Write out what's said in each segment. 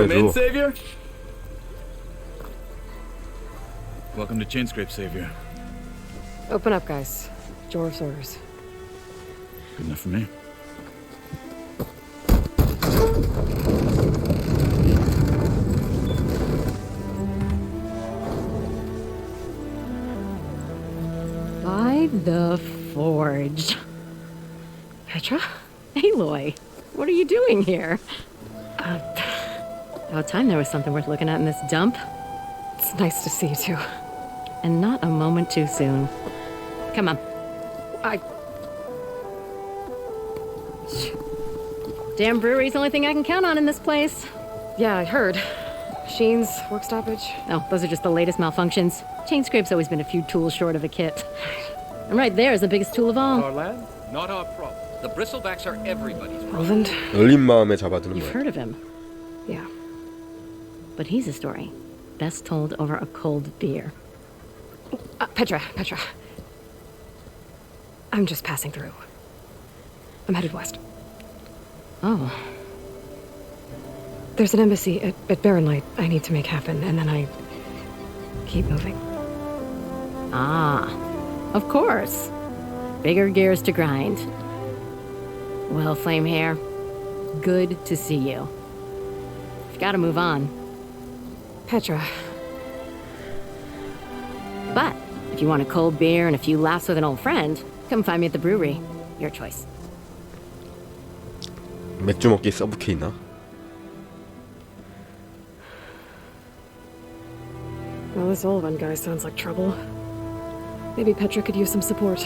Welcome in, 해줘. Savior. Welcome to Chainscrape, Savior. Open up, guys. Jorv's orders. Good enough for me. By the forge. Petra? Aloy, what are you doing here? About time there was something worth looking at in this dump. It's nice to see you too. And not a moment too soon. Come on. Damn brewery's the only thing I can count on in this place. Yeah, I heard. Machines, work stoppage. Oh, those are just the latest malfunctions. Chainscrape's always been a few tools short of a kit. And right there is the biggest tool of all. Our land, not our problem. The bristlebacks are everybody's problem. Roland? 열린 마음에 잡아두는 You've 거야. heard of him. Yeah. But he's a story best told over a cold beer. Petra. I'm just passing through. I'm headed west. Oh. There's an embassy at Barrenlight I need to make happen, and then I keep moving. Ah, of course. Bigger gears to grind. Well, Flamehair, good to see you. You've got to move on. Petra. But if you want a cold beer and a few laughs with an old friend, come find me at the brewery. Your choice. 맥주 먹기 서브케 있나? Well, this Olvan guy sounds like trouble. Maybe Petra could use some support.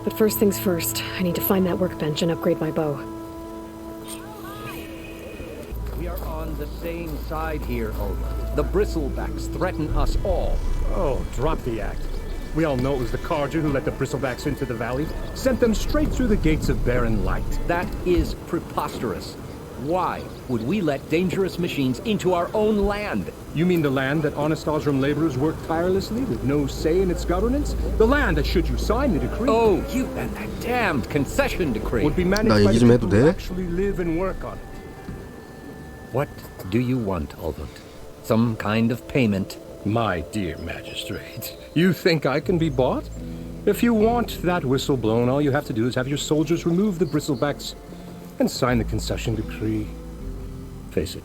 But first things first, I need to find that workbench and upgrade my bow. We are on the same side here, Olga. The bristlebacks threaten us all. Oh, drop the act. We all know it was the Carja who let the bristlebacks into the valley, sent them straight through the gates of Barren Light. That is preposterous. Why would we let dangerous machines into our own land? You mean the land that honest Osram laborers work tirelessly with no say in its governance? The land that, should you sign the decree, Oh, you and that damned concession decree. would be managed 나 by 얘기 the 좀 people 해도 who 돼? actually live and work on it. What do you want, Olvund? Some kind of payment? My dear magistrate, you think I can be bought? If you want that whistle blown, all you have to do is have your soldiers remove the bristlebacks and sign the concession decree. Face it,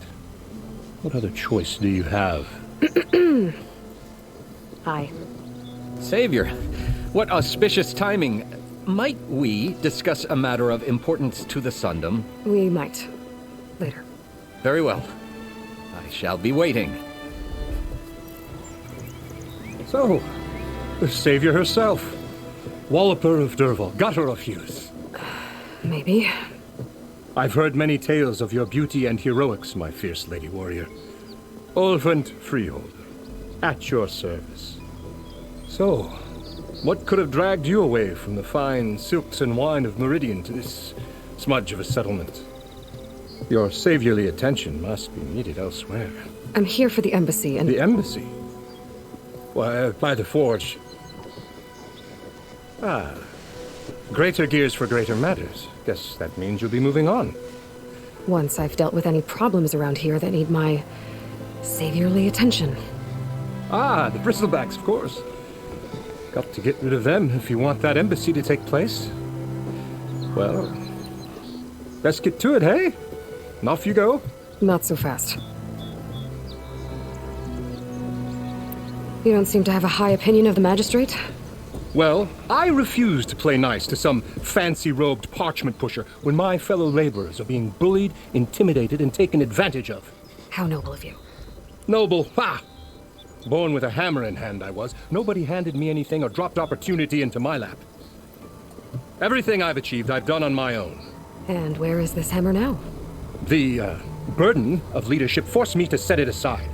what other choice do you have? Hi. Savior, what auspicious timing. Might we discuss a matter of importance to the Sundom? We might. Later. Very well. I shall be waiting. So, the savior herself. Walloper of Derval, gutter of youth. Maybe. I've heard many tales of your beauty and heroics, my fierce lady warrior. Olvent Freeholder, at your service. So, what could have dragged you away from the fine silks and wine of Meridian to this smudge of a settlement? Your saviorly attention must be needed elsewhere. I'm here for the embassy and... The embassy? Why, by the forge. Ah. Greater gears for greater matters. Guess that means you'll be moving on. Once I've dealt with any problems around here that need my saviorly attention. Ah, the bristlebacks, of course. Got to get rid of them if you want that embassy to take place. Well, let's get to it, hey? And off you go. Not so fast. You don't seem to have a high opinion of the magistrate? Well, I refuse to play nice to some fancy-robed parchment pusher when my fellow laborers are being bullied, intimidated, and taken advantage of. How noble of you. Noble, ha! Born with a hammer in hand, I was. Nobody handed me anything or dropped opportunity into my lap. Everything I've achieved, I've done on my own. And where is this hammer now? The burden of leadership forced me to set it aside.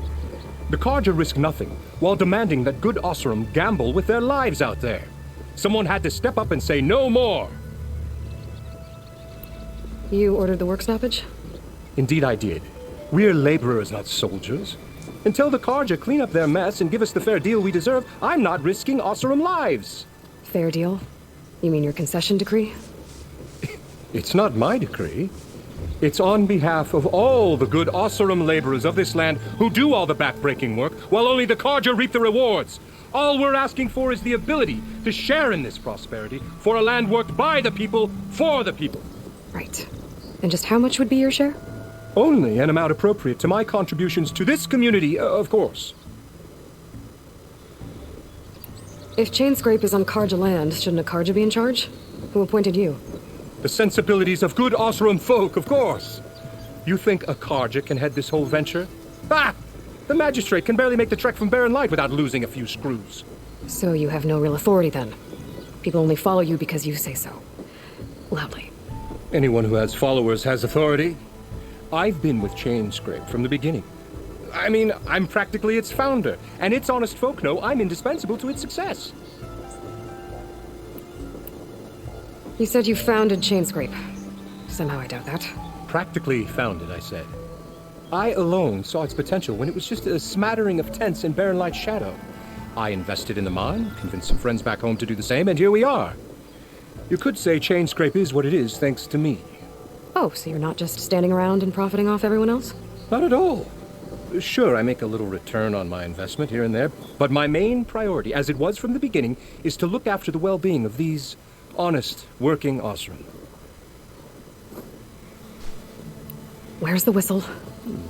The Carja risk nothing, while demanding that good Osram gamble with their lives out there. Someone had to step up and say no more. You ordered the work stoppage? Indeed I did. We're laborers, not soldiers. Until the Carja clean up their mess and give us the fair deal we deserve, I'm not risking Osram lives. Fair deal? You mean your concession decree? It's not my decree. It's on behalf of all the good Osseram laborers of this land who do all the back-breaking work, while only the Carja reap the rewards. All we're asking for is the ability to share in this prosperity for a land worked by the people, for the people. Right. And just how much would be your share? Only an amount appropriate to my contributions to this community, of course. If Chainscrape is on Karja land, shouldn't a Karja be in charge? Who appointed you? The sensibilities of good Osseram folk, of course. You think a Karja can head this whole venture? Ah! The magistrate can barely make the trek from Barren Light without losing a few screws. So you have no real authority then? People only follow you because you say so. Loudly. Anyone who has followers has authority. I've been with Chainscrape from the beginning. I mean, I'm practically its founder, and its honest folk know I'm indispensable to its success. You said you founded Chainscrape. Somehow I doubt that. Practically founded, I said. I alone saw its potential when it was just a smattering of tents in Barren Light's shadow. I invested in the mine, convinced some friends back home to do the same, and here we are. You could say Chainscrape is what it is thanks to me. Oh, so you're not just standing around and profiting off everyone else? Not at all. Sure, I make a little return on my investment here and there, but my main priority, as it was from the beginning, is to look after the well-being of these honest, working Osseram. Where's the whistle?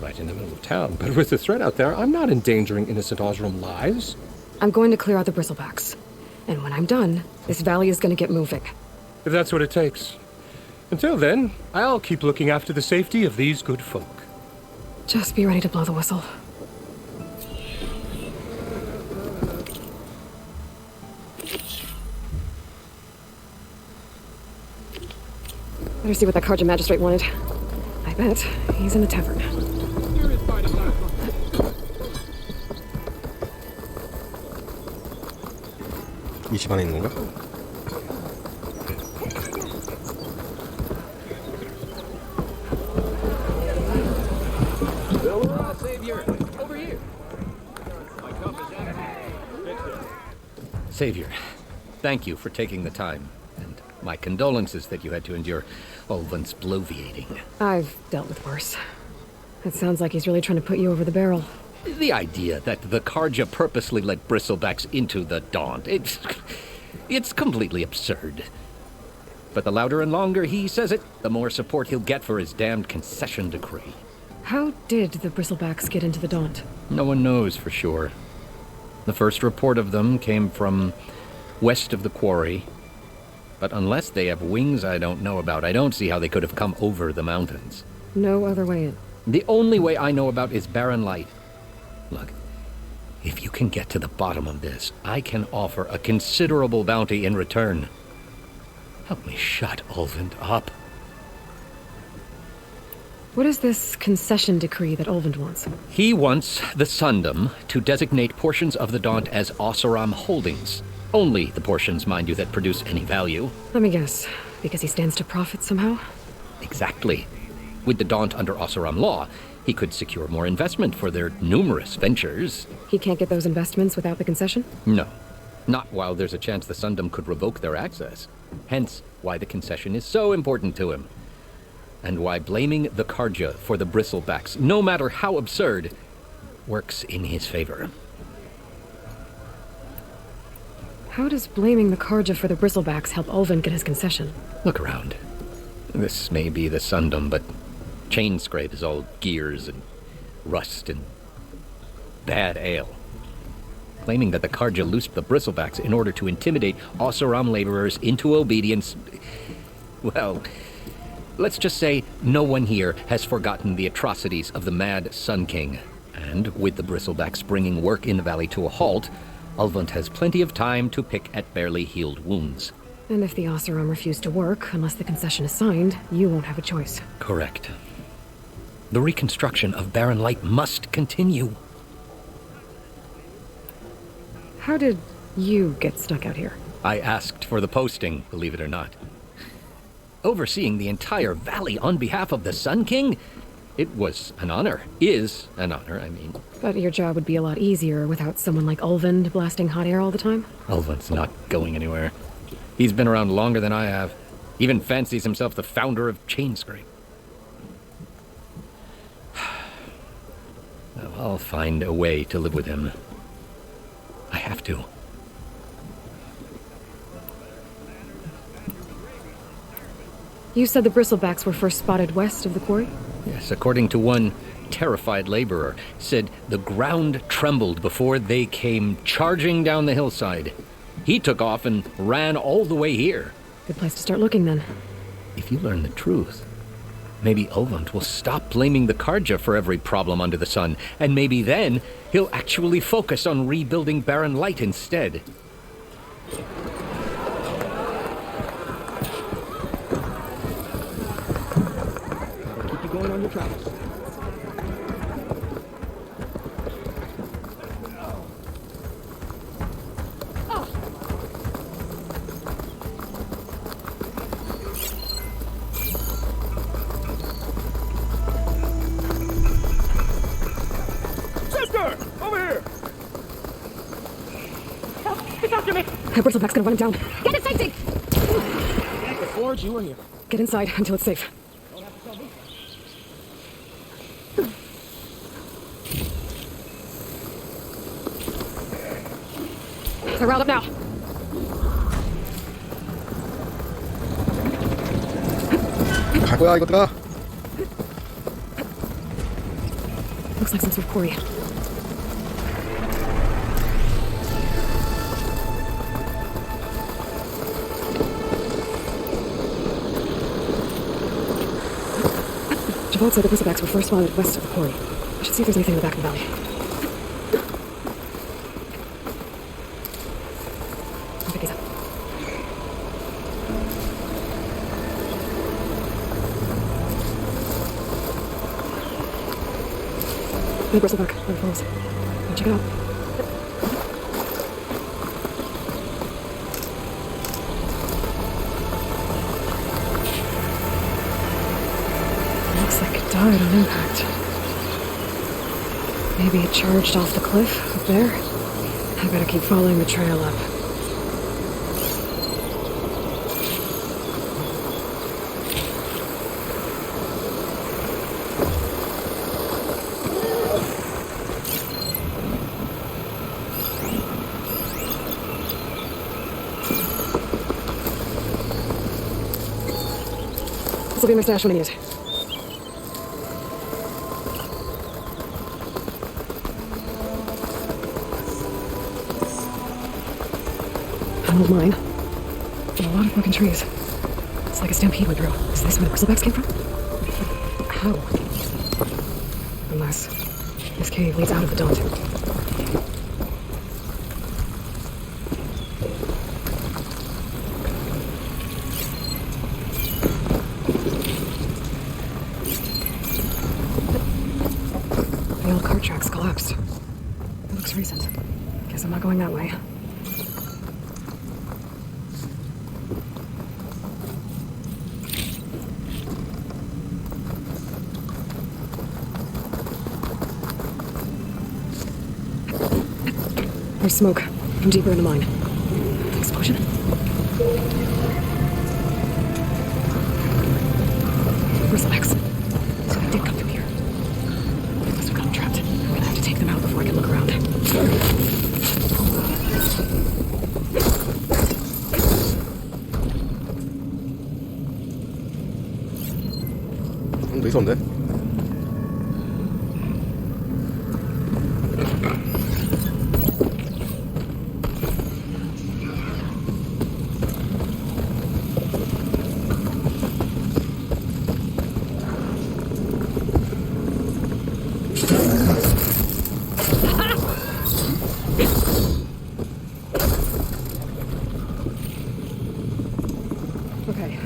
Right in the middle of town, but with the threat out there, I'm not endangering innocent Osseram lives. I'm going to clear out the bristlebacks. And when I'm done, this valley is going to get moving. If that's what it takes. Until then, I'll keep looking after the safety of these good folk. Just be ready to blow the whistle. Better see what that Karja magistrate wanted. I bet he's in the tavern. 이 집 안에 있는 건가? Savior, over here. Savior, thank you for taking the time, and my condolences that you had to endure Olvin's bloviating. I've dealt with worse. It sounds like he's really trying to put you over the barrel. The idea that the Karja purposely let bristlebacks into the Daunt, it's completely absurd. But the louder and longer he says it, the more support he'll get for his damned concession decree. How did the bristlebacks get into the Daunt? No one knows for sure. The first report of them came from west of the quarry. But unless they have wings I don't know about, I don't see how they could have come over the mountains. No other way in. The only way I know about is Barren Light. Look, if you can get to the bottom of this, I can offer a considerable bounty in return. Help me shut Olvind up. What is this concession decree that Olvind wants? He wants the Sundom to designate portions of the Daunt as Osseram holdings. Only the portions, mind you, that produce any value. Let me guess. Because he stands to profit somehow? Exactly. With the Daunt under Osseram law, he could secure more investment for their numerous ventures. He can't get those investments without the concession? No. Not while there's a chance the Sundom could revoke their access. Hence, why the concession is so important to him. And why blaming the Karja for the bristlebacks, no matter how absurd, works in his favor. How does blaming the Karja for the bristlebacks help Olvind get his concession? Look around. This may be the Sundom, but Chainscrape is all gears and rust and bad ale. Claiming that the Karja loosed the bristlebacks in order to intimidate Osseram laborers into obedience. Well, let's just say no one here has forgotten the atrocities of the mad Sun King. And with the bristlebacks bringing work in the valley to a halt, Olvind has plenty of time to pick at barely healed wounds. And if the Osseram refuse to work, unless the concession is signed, you won't have a choice. Correct. The reconstruction of Barren Light must continue. How did you get stuck out here? I asked for the posting, believe it or not. Overseeing the entire valley on behalf of the Sun King? It was an honor. Is an honor, I mean. But your job would be a lot easier without someone like Olvind blasting hot air all the time? Olvind's not going anywhere. He's been around longer than I have. Even fancies himself the founder of Chainscrape. I'll find a way to live with him. I have to. You said the bristlebacks were first spotted west of the quarry? Yes, according to one terrified laborer, said the ground trembled before they came charging down the hillside. He took off and ran all the way here. Good place to start looking, then. If you learn the truth, maybe Ulvund will stop blaming the Karja for every problem under the sun, and maybe then he'll actually focus on rebuilding Barren Light instead. Keep you going on your travels. That bristleback's gonna run him down. Get to safety! The forge, you were here. Get inside until it's safe. They're riled up now. 갈 거야, 이것들아. Looks like some sort of quarry. Javon said the bristlebacks were first spotted west of the quarry. I should see if there's anything in the back of the valley. I'll pick these up. The bristleback, where it falls. Check it out. Looks like it died on impact. Maybe it charged off the cliff up there. I better keep following the trail up. This will be my stash when I need it. An old mine. And a lot of broken trees. It's like a stampede went through. Is this where the bristlebacks came from? How? Unless this cave leads out of the daunt. The old cart tracks collapsed. It looks recent. Guess I'm not going that way. There's smoke from deeper in the mine. Explosion? Bristlebacks. So they did come through here. They must have gotten trapped. I'm gonna have to take them out before I can look around. 되게 좋은데? Okay.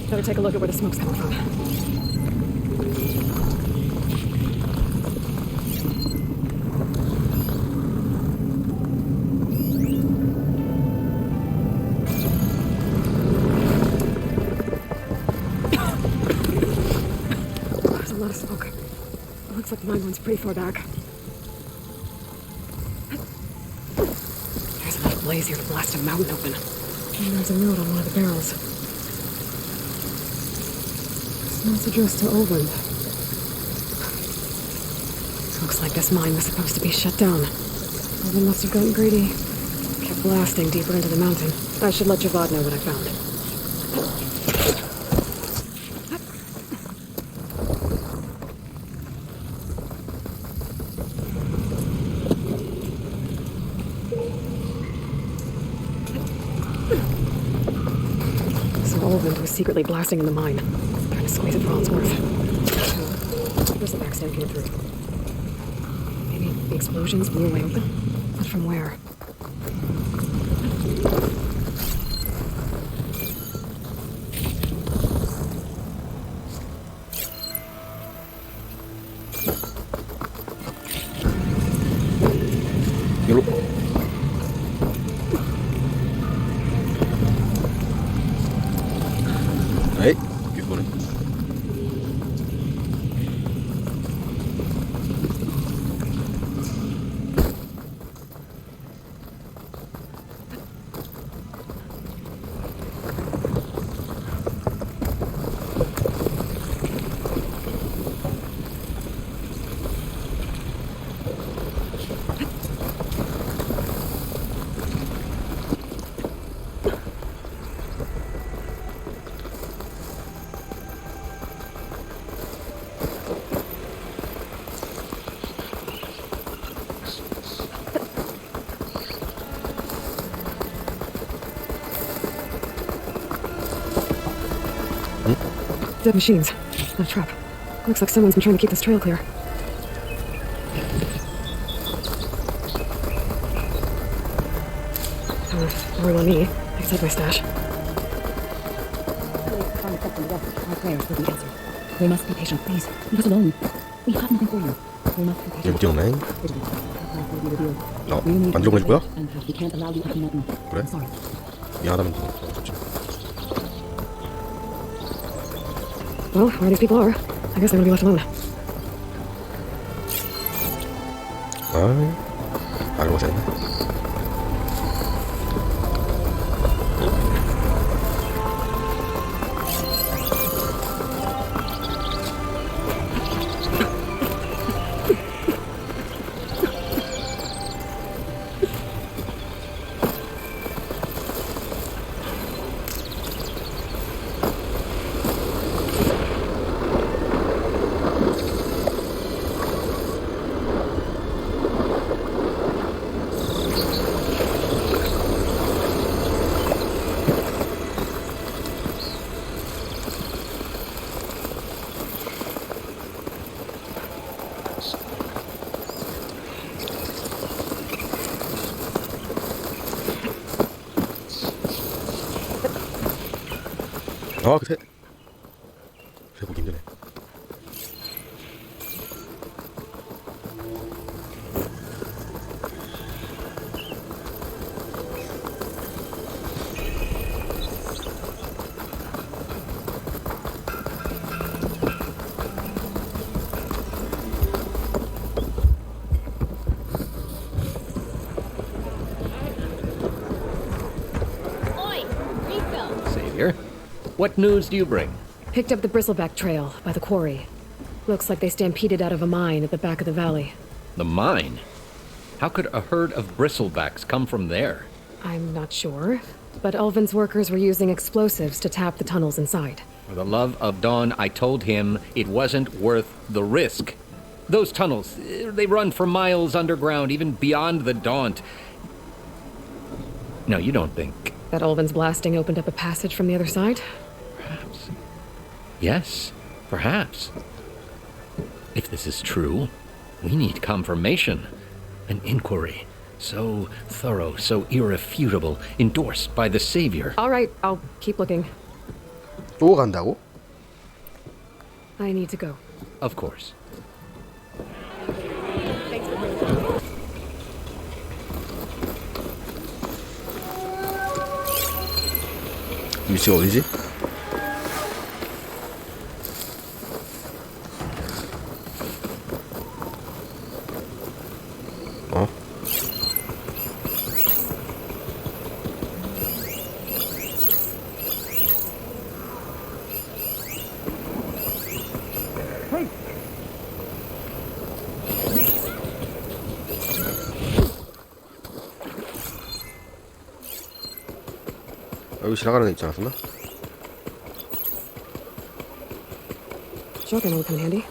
Better take a look at where the smoke's coming from. There's a lot of smoke. It looks like the mine runs pretty far back. There's enough blaze here to blast a mountain open. And there's a note on one of the barrels. It's addressed to Ulvund. Looks like this mine was supposed to be shut down. Alvin must have gotten greedy. Kept blasting deeper into the mountain. I should let Javad know what I found. So Olvin was secretly blasting in the mine, trying to squeeze it for all it's worth. Bristleback stand came through. Maybe the explosions blew a way open? But from where? 여로. 에이, 이거는. Dead machines. Not a trap. Looks like someone's been trying to keep this trail clear. Worry on me. I said my stash. Our prayers will be answered. We must be patient, please. Leave us alone. We have nothing for you. We must be patient. 뛰어오네. 만들어 보실 거야? We can't allow you to be nothing. 그래? I'm sorry. 미안하다면 좋지. Well, where these people are, I guess they're gonna be left alone. 알고 있었네. 그새 보기 힘드네. Savior, what news do you bring? Picked up the Bristleback trail by the quarry. Looks like they stampeded out of a mine at the back of the valley. The mine? How could a herd of bristlebacks come from there? I'm not sure, but Ulvin's workers were using explosives to tap the tunnels inside. For the love of Dawn, I told him it wasn't worth the risk. Those tunnels, they run for miles underground, even beyond the Daunt. No, you don't think... That Ulvin's blasting opened up a passage from the other side? Perhaps. Yes, perhaps. If this is true, we need confirmation. An inquiry. So thorough, so irrefutable, endorsed by the Savior. All right, I'll keep looking. 또 간다고? I need to go. Of course. 위치가 어디지? 여기 지나가는 애 있지 않았었나? Shotgun will come in handy.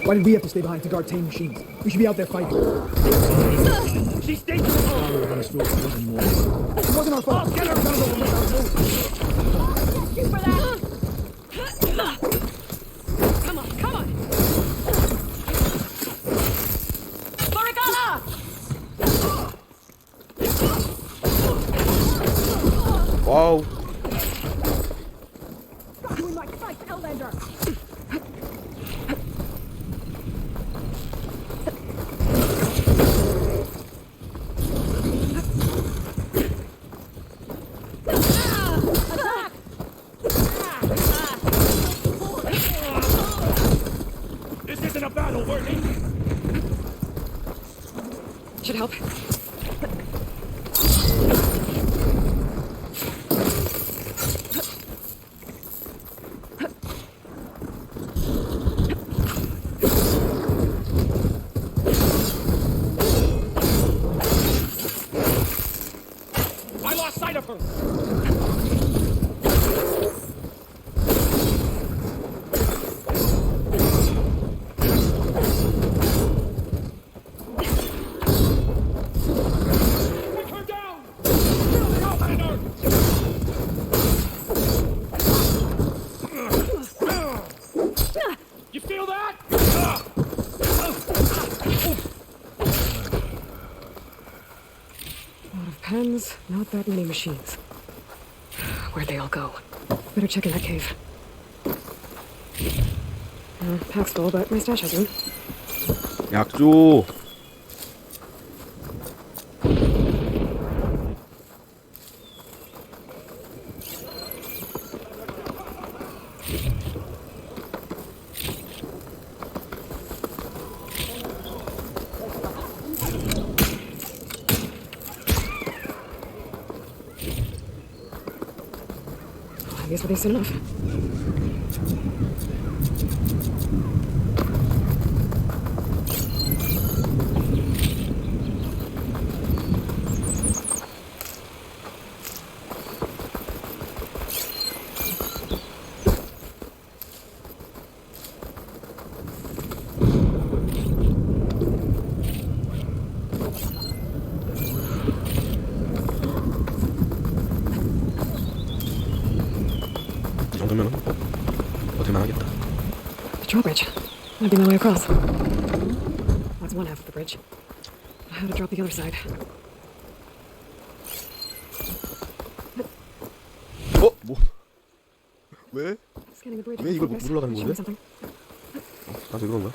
Why did we have to stay behind to guard tame machines? We should be out there fighting. She's dangerous! It wasn't our fault. Get her! Come on, come on! Barricada! 와우. Doing my fight, Outlander! This isn't a battle, Worthy! Should help. I lost sight of her! Take her down! Outlander! You feel that? A lot of pens, not that many machines. Where'd they all go? Better check in that cave. Pack's full, but my stash has room. 약 줘. I guess we'll be soon enough. 이 정도면은 버틸만 하겠다. The drawbridge. Might be my way across. That's one half of the bridge. How to drop the other side? 어? 뭐? 왜? Scanning the bridge. 왜 이걸 Focus. 못 올라가는 Show me 건데? something. 나도 그런 거야?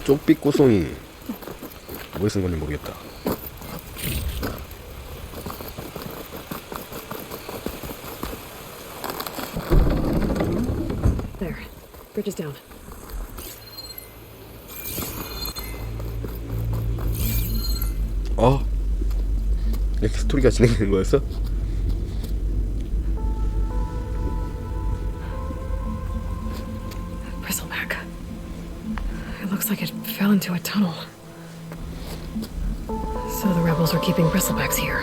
쪽빛 꼬송이 뭐에 쓴 건지 모르겠다. There. Bridge is down. 이렇게 스토리가 진행되는 거였어? Bristleback. It looks like it fell into a tunnel. So the rebels were keeping bristlebacks here.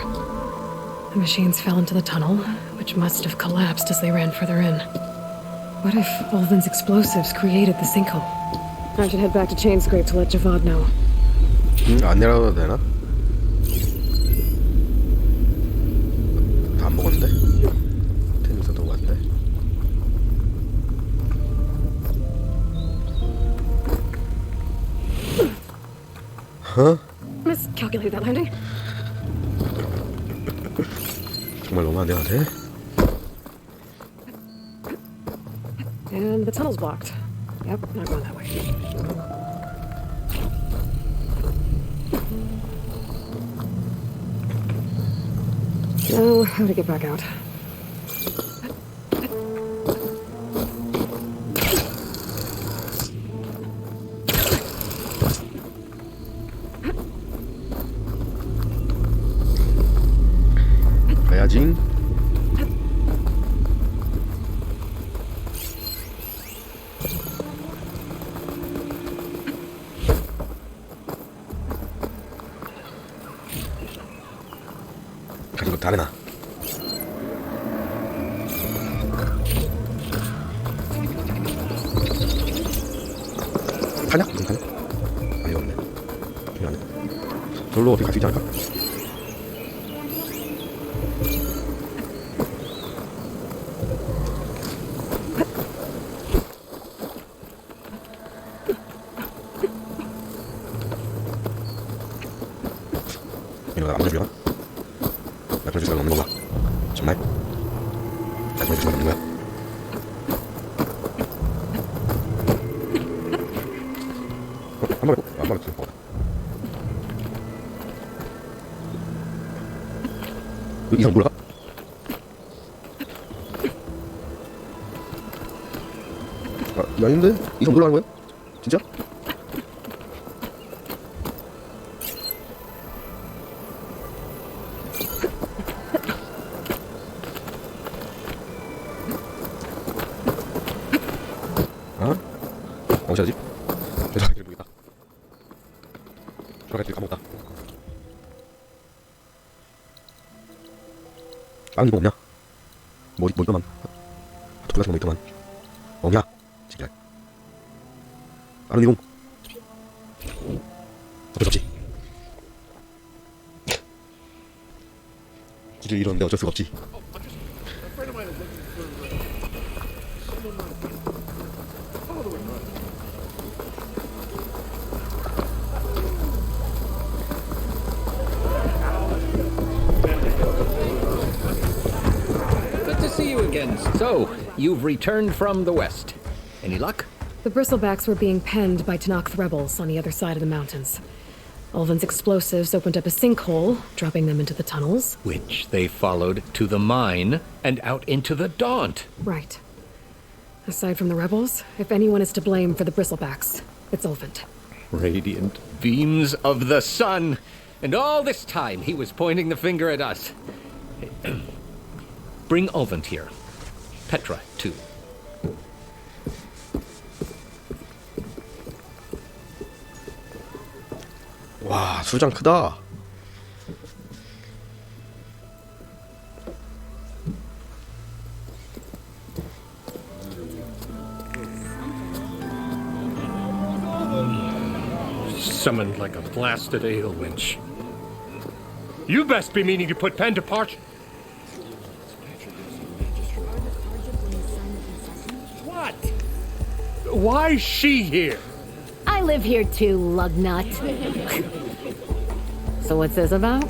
The machines fell into the tunnel, which must have collapsed as they ran further in. What if Ulvin's explosives created the sinkhole? I should head back to Chainscrape to let Javad know. 안 내려가도 되나? 다 안 먹었는데? 텐유서 더 왔는데? Miscalculated that landing. 정말 너무한데 나한테? And the tunnel's blocked. Yep, not going that way. Now, how to get back out? 가야지. 가지고 다르나. 타냐? 무슨 타냐? 아니 없네. 여기 안에. 저기로 어떻게 갈 수 있지 않을까? 이거 안 보여주려나? 나 보여줄 수가 없는 건가? 정말? 나 보여줄 수가 없는 거야? 한 마리, 한 마리 더 먹었다. 이상 몰라? 아, 이거 아닌데? 이상 몰라는 거야? 진짜? 아? 어디 하지? 내가 길 모르겠다. 들어갈 길 까먹었다. 다른 이동 없냐? 뭐 있더만. 두 가지 뭐 있더만. 없냐? 지랄. 다른 이동. 어쩔 수 없지. 길을 잃었는데 어쩔 수가 없지. So, you've returned from the west. Any luck? The bristlebacks were being penned by Tanakh rebels on the other side of the mountains. Ulvin's explosives opened up a sinkhole, dropping them into the tunnels. Which they followed to the mine and out into the Daunt. Right. Aside from the rebels, if anyone is to blame for the bristlebacks, it's Ulvin. Radiant beams of the sun! And all this time he was pointing the finger at us. Bring Ulvin here. Petra, too. 와, 수장 크다. Summoned like a blasted ale winch. You best be meaning to put pen to parchment. What? Why's she here? I live here too, lugnut. So what's this about?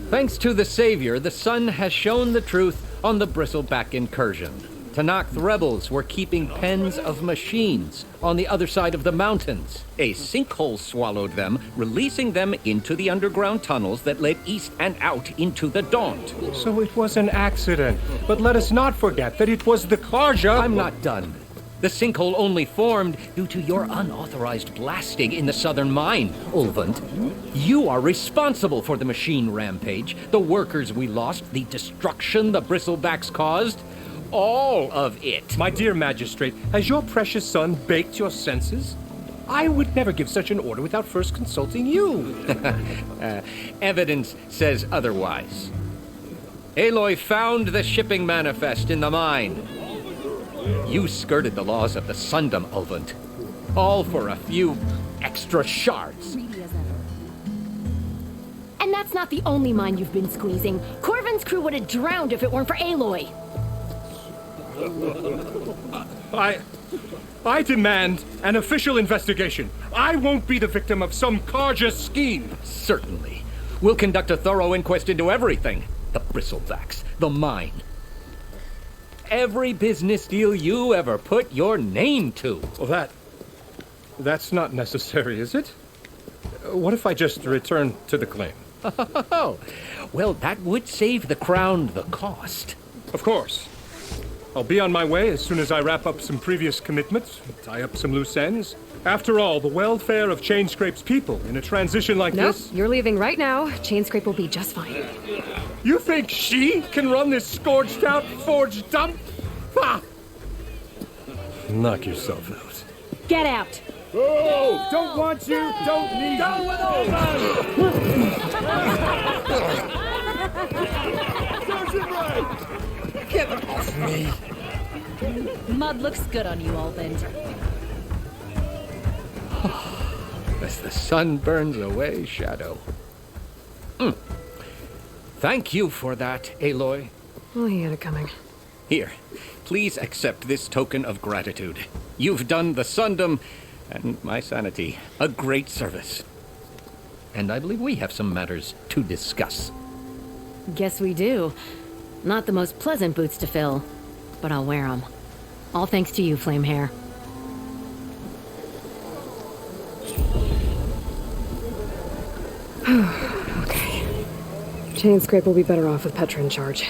Thanks to the Savior, the sun has shown the truth on the Bristleback incursion. Tanakh rebels were keeping pens of machines on the other side of the mountains. A sinkhole swallowed them, releasing them into the underground tunnels that led east and out into the Daunt. So it was an accident. But let us not forget that it was the Karja. I'm not done. The sinkhole only formed due to your unauthorized blasting in the southern mine, Ulvund. You are responsible for the machine rampage, the workers we lost, the destruction the Bristlebacks caused. All of it. My dear magistrate, has your precious son baked your senses? I would never give such an order without first consulting you. Evidence says otherwise. Aloy found the shipping manifest in the mine. You skirted the laws of the Sundom, Ulvund. All for a few extra shards. And that's not the only mine you've been squeezing. Corvin's crew would have drowned if it weren't for Aloy. I demand an official investigation. I won't be the victim of some Karja scheme. Certainly. We'll conduct a thorough inquest into everything. The Bristlebacks, the mine. every business deal you ever put your name to. Well, that's not necessary, is it? What if I just return to the claim? Oh, well, that would save the crown the cost. Of course. I'll be on my way as soon as I wrap up some previous commitments, tie up some loose ends. After all, the welfare of Chainscrape's people in a transition like Nope, this... you're leaving right now. Chainscrape will be just fine. You think she can run this scorched out, forged dump? Ha! Knock yourself out. Get out! Oh, don't want you, don't need Down you. with all that! Get off me. Mud looks good on you, Alvin. As the sun burns away shadow. Thank you for that, Aloy. Oh, he had it coming. Here, please accept this token of gratitude. You've done the Sundom and my sanity a great service. And I believe we have some matters to discuss. Guess we do. Not the most pleasant boots to fill, but I'll wear them. All thanks to you, Flame Hair. Okay. Chainscrape will be better off with Petra in charge.